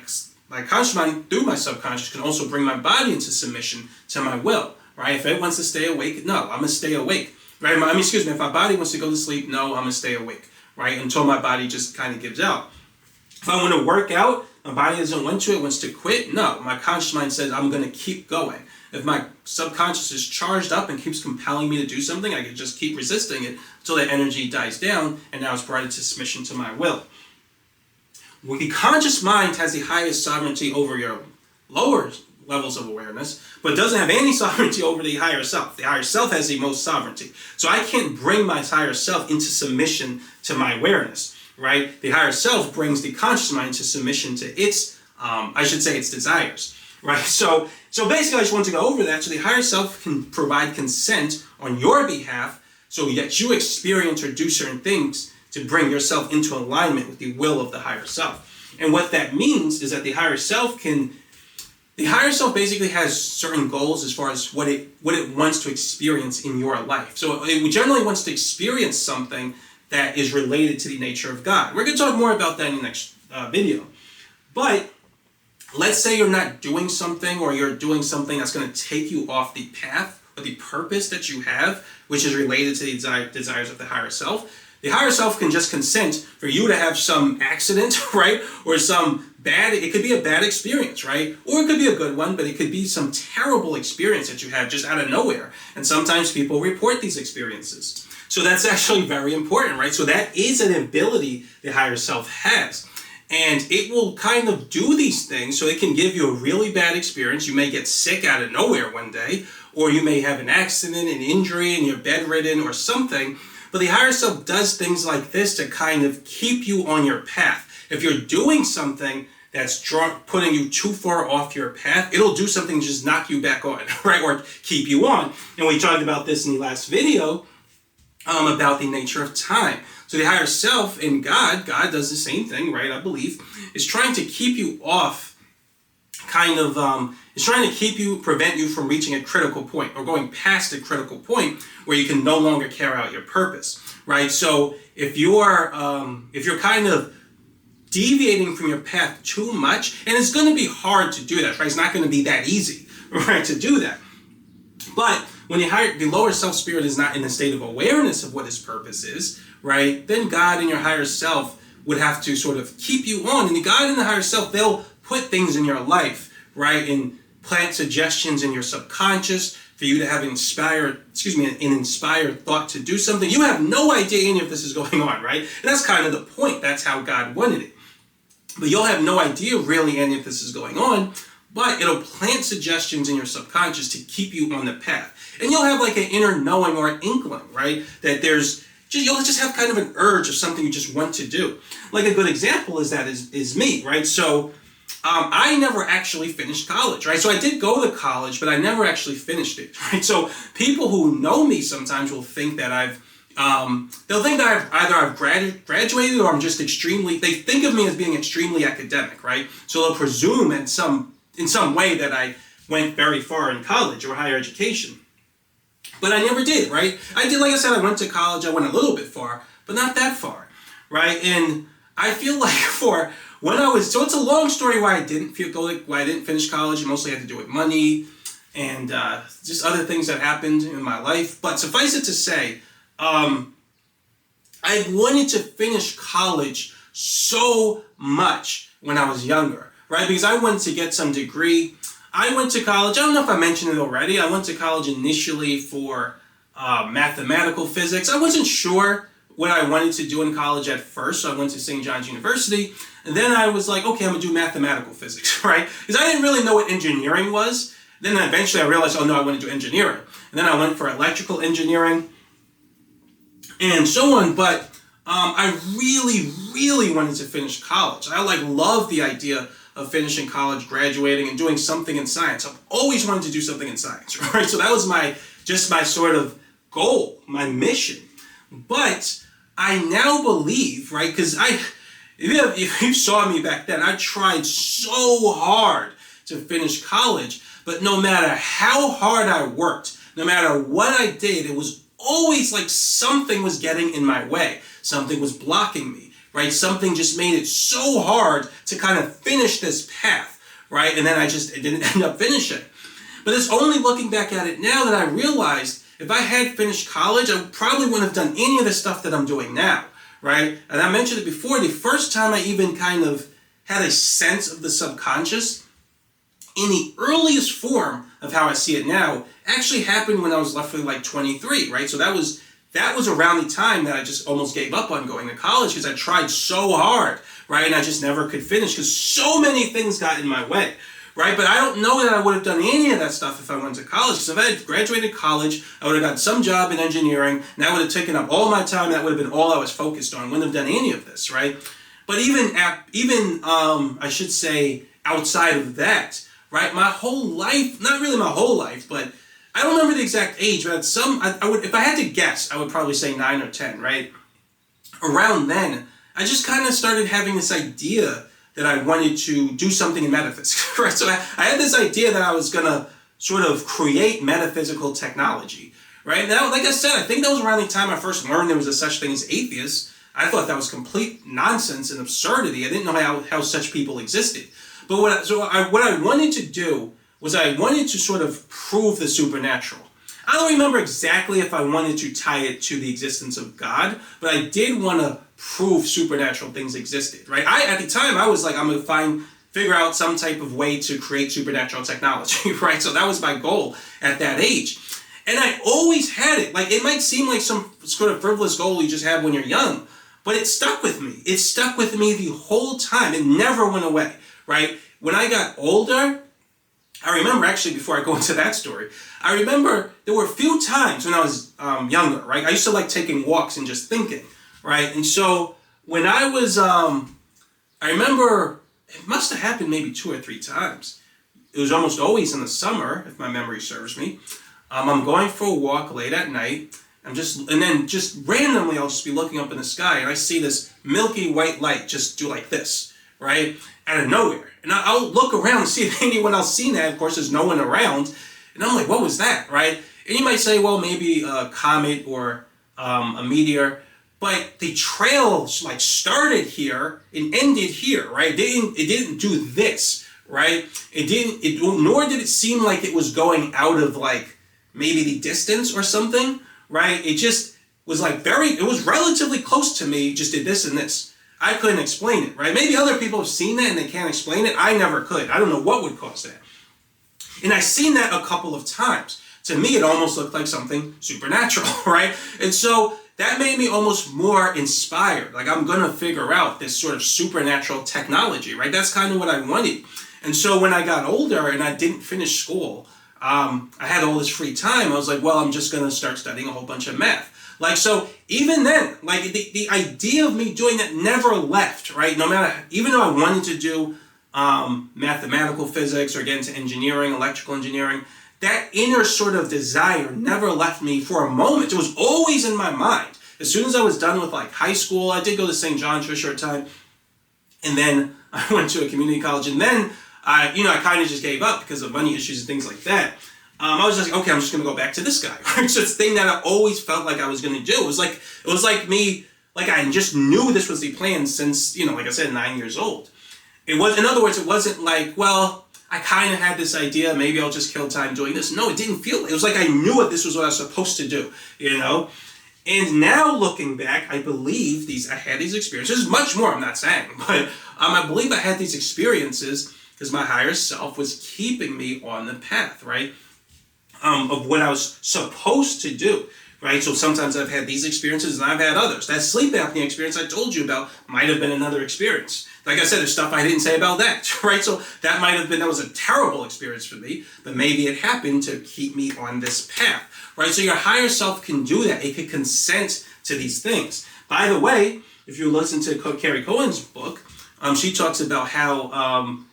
conscious mind, through my subconscious, can also bring my body into submission to my will, right? If it wants to stay awake, no, I'm going to stay awake, right? If my body wants to go to sleep, no, I'm going to stay awake, right? Until my body just kind of gives out. If I want to work out, my body doesn't want to, it wants to quit, no, my conscious mind says I'm going to keep going. If my subconscious is charged up and keeps compelling me to do something, I can just keep resisting it until that energy dies down, and now it's brought into submission to my will. Well, the conscious mind has the highest sovereignty over your lower levels of awareness, but doesn't have any sovereignty over the higher self. The higher self has the most sovereignty. So I can't bring my higher self into submission to my awareness, right? The higher self brings the conscious mind to submission to its desires, right? So basically I just want to go over that. So the higher self can provide consent on your behalf so that you experience or do certain things to bring yourself into alignment with the will of the higher self. And what that means is that the higher self basically has certain goals as far as what it wants to experience in your life. So it generally wants to experience something that is related to the nature of God. We're going to talk more about that in the next video. But let's say you're not doing something, or you're doing something that's going to take you off the path or the purpose that you have, which is related to the desires of the higher self. The higher self can just consent for you to have some accident, right? Or some it could be a bad experience, right? Or it could be a good one, but it could be some terrible experience that you had just out of nowhere. And sometimes people report these experiences. So that's actually very important, right? So that is an ability the higher self has. And it will kind of do these things so it can give you a really bad experience. You may get sick out of nowhere one day, or you may have an accident, an injury, and you're bedridden or something. But the higher self does things like this to kind of keep you on your path. If you're doing something that's putting you too far off your path, it'll do something to just knock you back on, right? Or keep you on. And we talked about this in the last video about the nature of time. So the higher self in God does the same thing, right? I believe, is trying to keep you off, is trying to prevent you from reaching a critical point or going past a critical point where you can no longer carry out your purpose, right? So if you're kind of deviating from your path too much, and it's going to be hard to do that, right? It's not going to be that easy, right, to do that. But when the lower self spirit is not in a state of awareness of what his purpose is, right, then God and your higher self would have to sort of keep you on. And the God and the higher self, they'll put things in your life, right, and plant suggestions in your subconscious for you to have an inspired thought to do something. You have no idea any of this is going on, right? And that's kind of the point. That's how God wanted it. But you'll have no idea really any of this is going on, but it'll plant suggestions in your subconscious to keep you on the path. And you'll have like an inner knowing or an inkling, right? That you'll just have kind of an urge of something you just want to do. Like a good example is me, right? So I never actually finished college, right? So I did go to college, but I never actually finished it, right? So people who know me sometimes will think that they'll think that I've graduated or I'm just they think of me as being extremely academic, right? So they'll presume in some way that I went very far in college or higher education. But I never did, right? I did, like I said, I went to college, I went a little bit far, but not that far, right? And I feel like so it's a long story why I didn't finish college. It mostly had to do with money and just other things that happened in my life. But suffice it to say, I wanted to finish college so much when I was younger, right? Because I wanted to get some degree. I went to college, I don't know if I mentioned it already, I went to college initially for mathematical physics. I wasn't sure what I wanted to do in college at first, so I went to St. John's University, and then I was like, okay, I'm going to do mathematical physics, right? Because I didn't really know what engineering was. Then eventually I realized, oh no, I want to do engineering. And then I went for electrical engineering, and so on, but I really, really wanted to finish college. I love the idea of finishing college, graduating, and doing something in science. I've always wanted to do something in science, right? So that was my sort of goal, my mission. But I now believe, right, because if you saw me back then, I tried so hard to finish college, but no matter how hard I worked, no matter what I did, it was always like something was getting in my way. Something was blocking me, right? Something just made it so hard to kind of finish this path, right? And then I didn't end up finishing. But it's only looking back at it now that I realized if I had finished college, I probably wouldn't have done any of the stuff that I'm doing now, right? And I mentioned it before, the first time I even kind of had a sense of the subconscious in the earliest form of how I see it now actually happened when I was roughly like 23, right? So that was around the time that I just almost gave up on going to college because I tried so hard, right? And I just never could finish because so many things got in my way, right? But I don't know that I would have done any of that stuff if I went to college. Because if I had graduated college, I would have got some job in engineering, and that would have taken up all my time. That would have been all I was focused on. Wouldn't have done any of this, right? But even I should say outside of that, right? My whole life, not really my whole life, but I don't remember the exact age, but I would, if I had to guess, I would probably say 9 or 10, right? Around then, I just kind of started having this idea that I wanted to do something in metaphysics, right? So I had this idea that I was going to sort of create metaphysical technology, right? Now, like I said, I think that was around the time I first learned there was a such thing as atheists. I thought that was complete nonsense and absurdity. I didn't know how such people existed. But what I wanted to do was I wanted to sort of prove the supernatural. I don't remember exactly if I wanted to tie it to the existence of God, but I did want to prove supernatural things existed, right? At the time, I was like, I'm going to figure out some type of way to create supernatural technology, right? So that was my goal at that age. And I always had it. Like, it might seem like some sort of frivolous goal you just have when you're young, but it stuck with me. It stuck with me the whole time. It never went away, right? When I got older, I remember, actually, before I go into that story, I remember there were a few times when I was younger, right? I used to like taking walks and just thinking, right? And so when I was, I remember it must have happened maybe 2 or 3 times. It was almost always in the summer, if my memory serves me. I'm going for a walk late at night. And then randomly, I'll just be looking up in the sky and I see this milky white light just do like this, right? Out of nowhere. And I'll look around and see if anyone else seen that. Of course, there's no one around. And I'm like, what was that, right? And you might say, well, maybe a comet or a meteor. But the trail like started here and ended here, right? It didn't do this, right? Nor did it seem like it was going out of like maybe the distance or something, right? It just was like it was relatively close to me, just did this and this. I couldn't explain it, right? Maybe other people have seen that and they can't explain it. I never could. I don't know what would cause that. And I've seen that a couple of times. To me, it almost looked like something supernatural, right? And so that made me almost more inspired. Like, I'm going to figure out this sort of supernatural technology, right? That's kind of what I wanted. And so when I got older and I didn't finish school, I had all this free time. I was like, well, I'm just going to start studying a whole bunch of math. Like, so even then, like the idea of me doing that never left, right? No matter, even though I wanted to do mathematical physics or get into engineering, electrical engineering, that inner sort of desire never left me for a moment. It was always in my mind. As soon as I was done with like high school, I did go to St. John's for a short time. And then I went to a community college. And then I kind of just gave up because of money issues and things like that. I was just like, okay, I'm just going to go back to this guy. It's just a thing that I always felt like I was going to do. It was like me, like I just knew this was the plan since, like I said, 9 years old. In other words, it wasn't like, well, I kind of had this idea, maybe I'll just kill time doing this. No, it didn't feel, it was like I knew this was what I was supposed to do, And now looking back, I believe I had these experiences, much more I'm not saying, but I believe I had these experiences because my higher self was keeping me on the path, right? Of what I was supposed to do, right? So sometimes I've had these experiences and I've had others. That sleep apnea experience I told you about might have been another experience. Like I said, there's stuff I didn't say about that, right? So that was a terrible experience for me, but maybe it happened to keep me on this path, right? So your higher self can do that. It can consent to these things. By the way, if you listen to Carrie Cohen's book, she talks about how,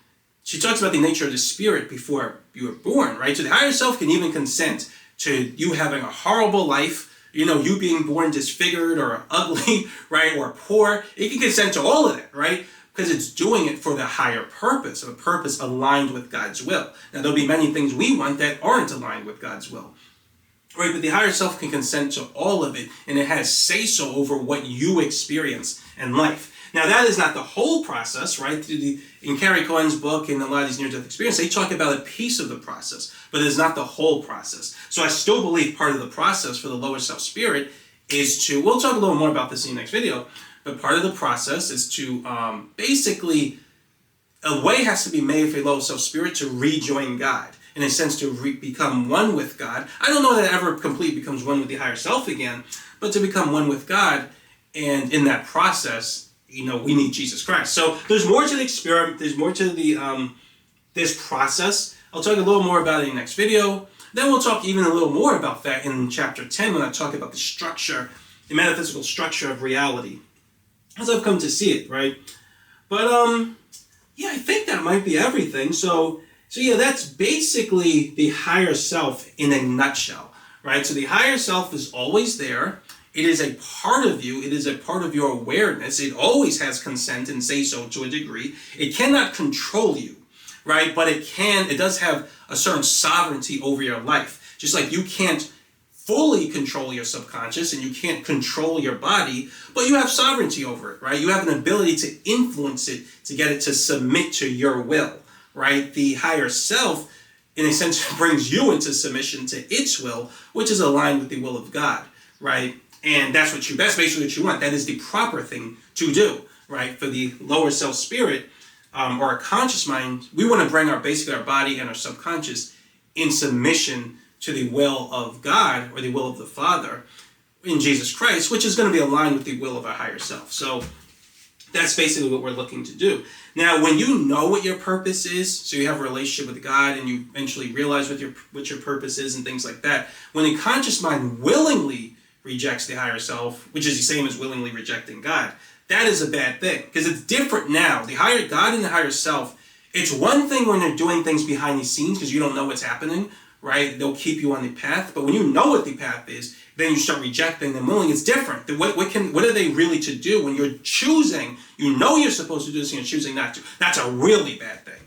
she talks about the nature of the spirit before you were born, right? So the higher self can even consent to you having a horrible life, you being born disfigured or ugly, right? Or poor. It can consent to all of that, right? Because it's doing it for the higher purpose, a purpose aligned with God's will. Now, there'll be many things we want that aren't aligned with God's will, right? But the higher self can consent to all of it, and it has say-so over what you experience in life. Now, that is not the whole process, right? In Carrie Cohen's book and a lot of these near-death experiences, they talk about a piece of the process, but it's not the whole process. So I still believe part of the process for the lower self spirit is we'll talk a little more about this in the next video, but part of the process is to basically, a way has to be made for a lower self spirit to rejoin God. In a sense, to become one with God. I don't know that it ever completely becomes one with the higher self again, but to become one with God, and in that process, we need Jesus Christ. So there's more to the experiment. There's more to the this process. I'll talk a little more about it in the next video. Then we'll talk even a little more about that in chapter 10 when I talk about the structure, the metaphysical structure of reality, as I've come to see it, right? But I think that might be everything. So yeah, that's basically the higher self in a nutshell, right? So the higher self is always there. It is a part of you. It is a part of your awareness. It always has consent and say-so to a degree. It cannot control you, right? But it does have a certain sovereignty over your life. Just like you can't fully control your subconscious and you can't control your body, but you have sovereignty over it, right? You have an ability to influence it, to get it to submit to your will, right? The higher self in a sense, brings you into submission to its will, which is aligned with the will of God, right? And that's basically what you want. That is the proper thing to do, right? For the lower self spirit, or our conscious mind, we want to bring our body and our subconscious in submission to the will of God or the will of the Father in Jesus Christ, which is going to be aligned with the will of our higher self. So that's basically what we're looking to do. Now, when you know what your purpose is, so you have a relationship with God and you eventually realize what your purpose is and things like that, when the conscious mind willingly rejects the higher self, which is the same as willingly rejecting God, that is a bad thing, because it's different now. The higher God and the higher self, it's one thing when they're doing things behind the scenes because you don't know what's happening, right? They'll keep you on the path, but when you know what the path is, then you start rejecting them willingly. It's different. What are they really to do when you're choosing? You know you're supposed to do this and you're choosing not to. That's a really bad thing,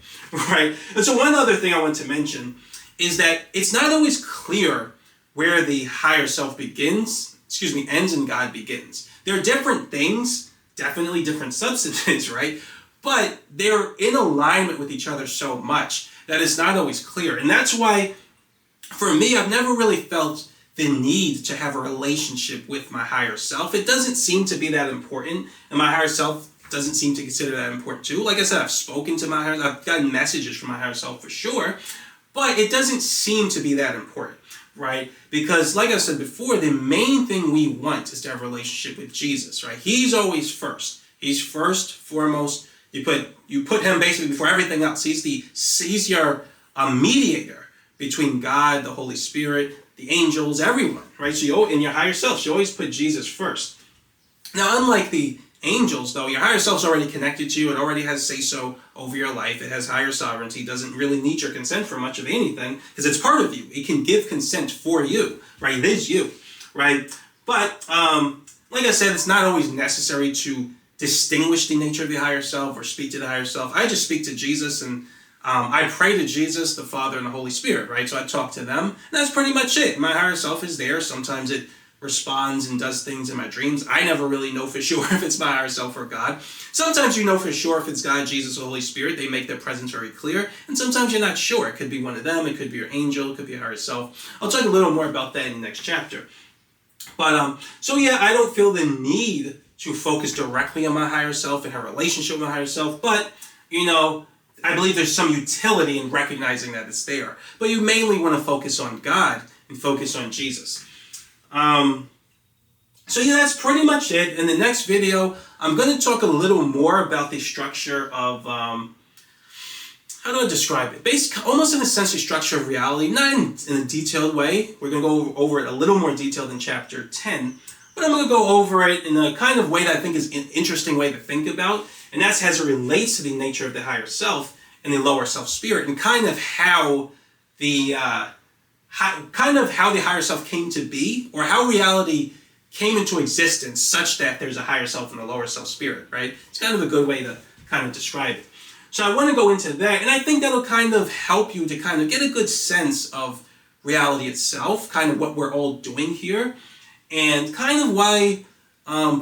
right? And so one other thing I want to mention is that it's not always clear where the higher self ends and God begins. There are different things, definitely different substances, right? But they're in alignment with each other so much that it's not always clear. And that's why, for me, I've never really felt the need to have a relationship with my higher self. It doesn't seem to be that important, and my higher self doesn't seem to consider that important too. Like I said, I've spoken to my higher self, I've gotten messages from my higher self for sure, but it doesn't seem to be that important, right? Because like I said before, the main thing we want is to have a relationship with Jesus, right? He's always first. He's first, foremost. You put him basically before everything else. He's your mediator between God, the Holy Spirit, the angels, everyone, right? So in your higher self, you always put Jesus first. Now, unlike the angels, though, your higher self's already connected to you. It already has say-so over your life. It has higher sovereignty. It doesn't really need your consent for much of anything because it's part of you. It can give consent for you, right? It is you, right? But like I said, it's not always necessary to distinguish the nature of the higher self or speak to the higher self. I just speak to Jesus and I pray to Jesus, the Father, and the Holy Spirit, right? So I talk to them, and that's pretty much it. My higher self is there. Sometimes it responds and does things in my dreams. I never really know for sure if it's my higher self or God. Sometimes you know for sure if it's God, Jesus, or Holy Spirit. They make their presence very clear. And sometimes you're not sure. It could be one of them. It could be your angel. It could be your higher self. I'll talk a little more about that in the next chapter. But, so yeah, I don't feel the need to focus directly on my higher self and have a relationship with my higher self. But, I believe there's some utility in recognizing that it's there. But you mainly want to focus on God and focus on Jesus. So yeah, that's pretty much it. In the next video, I'm going to talk a little more about the structure of, how do I describe it? Basically, almost in a sense, the structure of reality, not in a detailed way. We're going to go over it a little more detailed in chapter 10. But I'm going to go over it in a kind of way that I think is an interesting way to think about. And that's as it relates to the nature of the higher self and the lower self spirit, and kind of how the higher self came to be, or how reality came into existence such that there's a higher self and a lower self spirit, right? It's kind of a good way to kind of describe it. So I want to go into that, and I think that'll kind of help you to kind of get a good sense of reality itself, kind of what we're all doing here, and kind of why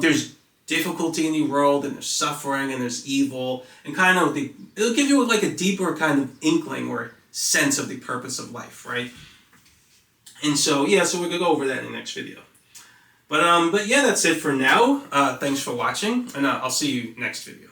there's difficulty in the world, and there's suffering, and there's evil, and kind of it'll give you like a deeper kind of inkling or sense of the purpose of life, right? And so, yeah, so we're going to go over that in the next video. But yeah, that's it for now. Thanks for watching, and I'll see you next video.